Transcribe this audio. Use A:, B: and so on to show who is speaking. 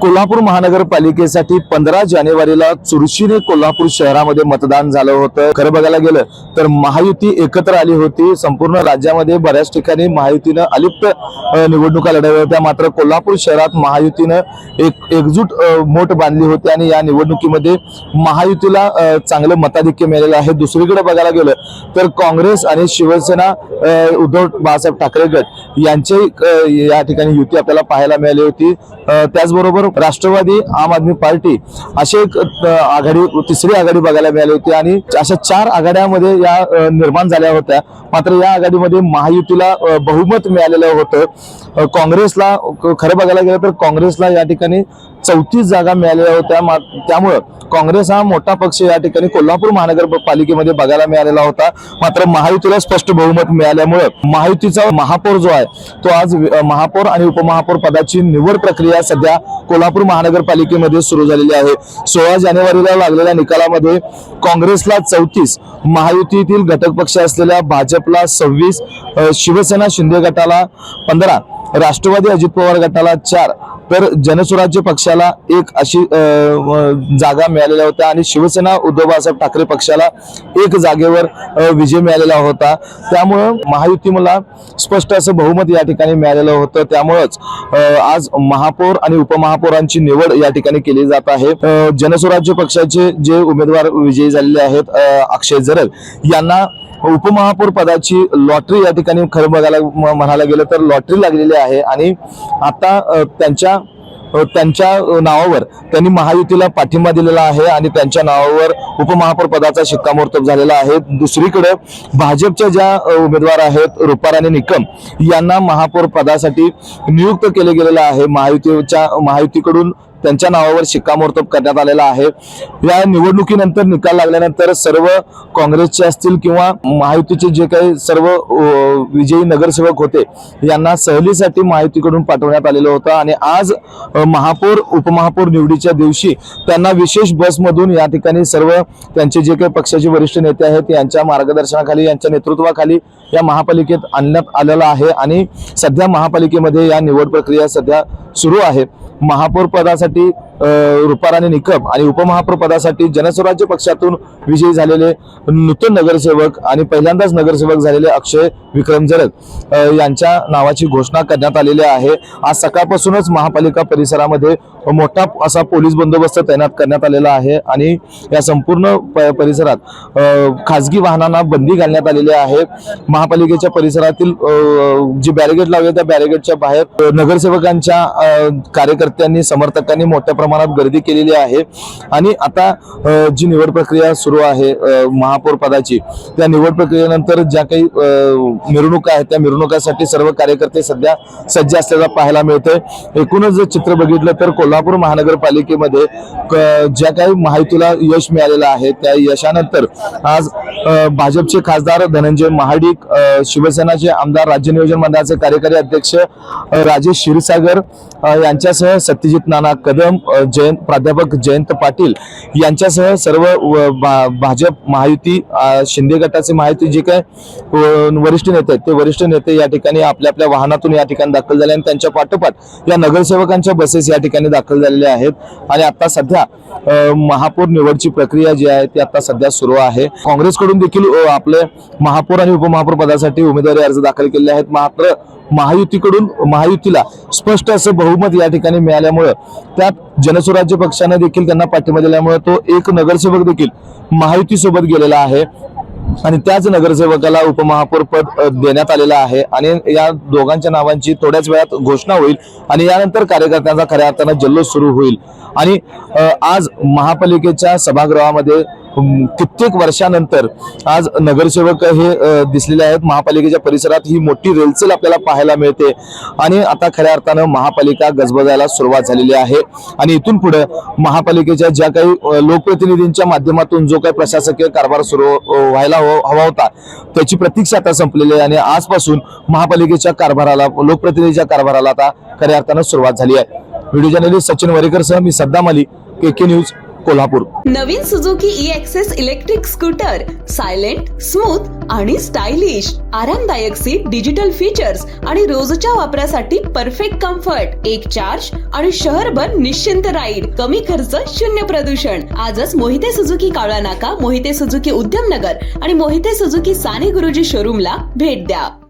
A: कोल्हापूर महानगरपालिकेसाठी 15 जानेवारीला चुरशीने कोल्हापूर शहरामध्ये मतदान झालं होतं। खरं बघायला गेलं तर महायुती एकत्र आली होती। संपूर्ण राज्यामध्ये बऱ्याच ठिकाणी महायुतीनं अलिप्त निवडणुका लढवल्या होत्या, मात्र कोल्हापूर शहरात महायुतीनं एकजूट मोठ बांधली होती आणि या निवडणुकीमध्ये महायुतीला चांगलं मताधिक्य मिळालेलं आहे। दुसरीकडे बघायला गेलं तर काँग्रेस आणि शिवसेना उद्धव बाळासाहेब ठाकरे गट यांची या ठिकाणी युती आपल्याला पाहायला मिळाली होती। त्याचबरोबर राष्ट्रवादी आम आदमी पार्टी अशी एक आघाडी, तिसरी आघाडी बघायला मिळाली होती आणि अशा 4 आघाड्यांमध्ये या निर्माण झाल्या होत्या। मात्र या आघाडीमध्ये महायुतीला बहुमत मिळालेलं होतं। काँग्रेसला खरं बघायला गेलं तर काँग्रेसला या ठिकाणी 34 जागा मिळालेल्या होत्या। त्यामुळे काँग्रेस हा मोठा पक्ष या ठिकाणी कोल्हापूर महानगरपालिकेमध्ये बघायला मिळालेला होता। मात्र महायुतीला स्पष्ट बहुमत मिळाल्यामुळे महायुतीचा महापौर जो आहे तो आज महापौर आणि उपमहापौर पदाची निवड प्रक्रिया सध्या कोल्हापूर महानगरपालिकेमध्ये सुरू झालेली आहे। 16 जानेवारीला लागलेल्या निकालामध्ये काँग्रेसला 34, महायुतीतील घटक पक्ष असलेल्या भाजपला 26, शिवसेना शिंदे गटाला 15, राष्ट्रवादी अजित पवार गटाला 4 तर जनसुराज्य पक्षाला 1 अशी जागा मिळालेल्या होत्या आणि शिवसेना उद्धव बाळासाहेब ठाकरे पक्षाला 1 जागेवर विजय मिळालेला होता। त्यामुळे महायुतीला स्पष्ट असं बहुमत या ठिकाणी मिळालेलं होतं। त्यामुळेच आज महापौर आणि उपमहापौरांची निवड या ठिकाणी केली जात आहे। जनसुराज्य पक्षाचे जे उमेदवार विजयी झालेले आहेत अक्षय जरल यांना उपमहापौर पदाची लॉटरी या ठिकाणी खरं बघायला म्हणायला गेलं तर लॉटरी लागलेली आहे आणि आता त्यांच्या नावावर त्यांनी महायुतीला पाठिंबा दिलेला आहे आणि त्यांच्या नावावर उपमहापौर पदाचा शिक्कामोर्तब झालेला आहे। दुसरीकडे भाजपच्या ज्या उमेदवार आहेत रूपाराणी निकम यांना महापौर पदासाठी नियुक्त केले गेलेलं आहे। महायुतीकडून त्यांच्या नावावर शिक्कामोर्तब करण्यात आलेला आहे। या निवडणुकीनंतर निकाल लागल्यानंतर सर्व काँग्रेसचे असतील किंवा महायुतीचे जे काही सर्व विजयी नगरसेवक होते यांना सहलीसाठी महायुतीकडून पाठवण्यात आलेलं होतं आणि आज महापौर उपमहापौर निवडीच्या दिवशी त्यांना विशेष बसमधून या ठिकाणी सर्व त्यांचे जे काही पक्षाचे वरिष्ठ नेते आहेत यांच्या मार्गदर्शनाखाली, यांच्या नेतृत्वाखाली या महापालिकेत आणण्यात आलेलं आहे आणि सध्या महापालिकेमध्ये या निवड प्रक्रिया सध्या सुरू आहे। महापौर पदासाठी रूपाराणी निकम आणि उपमहापौर पदासाठी जनसुराज्य पक्षातून विजयी झालेले नूतन नगरसेवक आणि पहिल्यांदाच नगरसेवक झालेले अक्षय विक्रम जरग यांच्या नावाची घोषणा करण्यात आलेली आहे। आज सकाळपासूनच महापालिका परिसरामध्ये मोठा असा पोलीस बंदोबस्त तैनात करण्यात आलेला आहे आणि या संपूर्ण परिसरात खासगी वाहनांना बंदी घालण्यात आलेली आहे। महापालिकेच्या परिसरातील जी बॅरिगेड लावले त्या बॅरिगेडच्या बाहेर नगरसेवकांच्या कार्यकर्त्यांनी, समर्थकांनी मोठ्या प्रमाणात गर्दी केलेली आहे आणि आता जी निवड प्रक्रिया सुरू आहे महापौर पदाची, त्या निवड प्रक्रियेनंतर ज्या काही मिरवणुका आहेत त्या मिरवणुकासाठी सर्व कार्यकर्ते सध्या सज्ज असलेला पाहायला मिळतंय। एकूणच जर चित्र बघितलं तर कोल्हापूर महानगरपालिकेमध्ये ज्या काही महायुतीला यश मिळालेलं आहे त्या यशानंतर आज भाजपचे खासदार धनंजय महाडिक, शिवसेनाचे आमदार, राज्य नियोजन मंडळाचे कार्यकारी अध्यक्ष राजेश क्षीरसागर यांच्यासह सत्यजित नाना कदम, प्राध्यापक जयंत पाटील यांच्यासह सर्व भाजप महायुती शिंदे गटाचे महायुती जे काय वरिष्ठ नेते आहेत ते वरिष्ठ नेते या ठिकाणी आपल्या आपल्या वाहनातून या ठिकाणी दाखल झाले आणि त्यांच्या पाठोपाठ या नगरसेवकांच्या बसेस या ठिकाणी दाखल झालेल्या आहेत आणि आता सध्या महापौर निवडची प्रक्रिया जी आहे ती आता सध्या सुरू आहे। काँग्रेसकडून देखील आपले महापौर आणि उपमहापौर पदासाठी उमेदवारी अर्ज दाखल केले आहेत। मात्र महायुतीला स्पष्ट असं बहुमत या ठिकाणी मिळाल्यामुळे त्यात जनसुराज्य पक्षाने देखील त्यांना पाठिंबा दिल्यामुळे तो एक नगरसेवक देखील महायुती सोबत गेलेला आहे आणि त्याच नगरसेवकाला उपमहापौर पद देण्यात आलेलं आहे आणि या दोघांच्या नावांची थोड्याच वेळात घोषणा होईल आणि यानंतर कार्यकर्त्यांचा खऱ्या अर्थानं जल्लोष सुरू होईल आणि आज महापालिकेच्या सभागृहामध्ये कित्येक वर्षानंतर आज नगरसेवक हे दिसलेले आहेत। महापालिकेच्या परिसरात ही मोठी रेलचेल आपल्याला पाहायला मिळते आणि आता खऱ्या अर्थानं महापालिका गजबजायला सुरुवात झालेली आहे आणि इथून पुढे महापालिकेच्या ज्या काही लोकप्रतिनिधींच्या माध्यमातून जो काही प्रशासकीय कारभार सुरू व्हायला हवा होता त्याची प्रतीक्षा आता संपलेली आहे आणि आजपासून महापालिकेच्या कारभाराला, लोकप्रतिनिधीच्या कारभाराला आता खऱ्या अर्थानं सुरुवात झाली आहे। व्हिडिओ जर्नलिस्ट सचिन वरेकर सह मी सद्दाम अली, KK न्यूज, कोल्हापूर.
B: नवीन Suzuki E-Access electric scooter silent, smooth आणि स्टायलिश, आरामदायक सीट, डिजिटल फीचर्स आणि रोजच्या वापरासाठी परफेक्ट कम्फर्ट, एक चार्ज आणि शहरभर निश्चिंत राईड, कमी खर्च, शून्य प्रदूषण. आजच मोहिते सुझुकी कावळा नाका, मोहिते सुझुकी उद्यमनगर आणि मोहिते सुझुकी साने गुरुजी शोरूमला भेट द्या.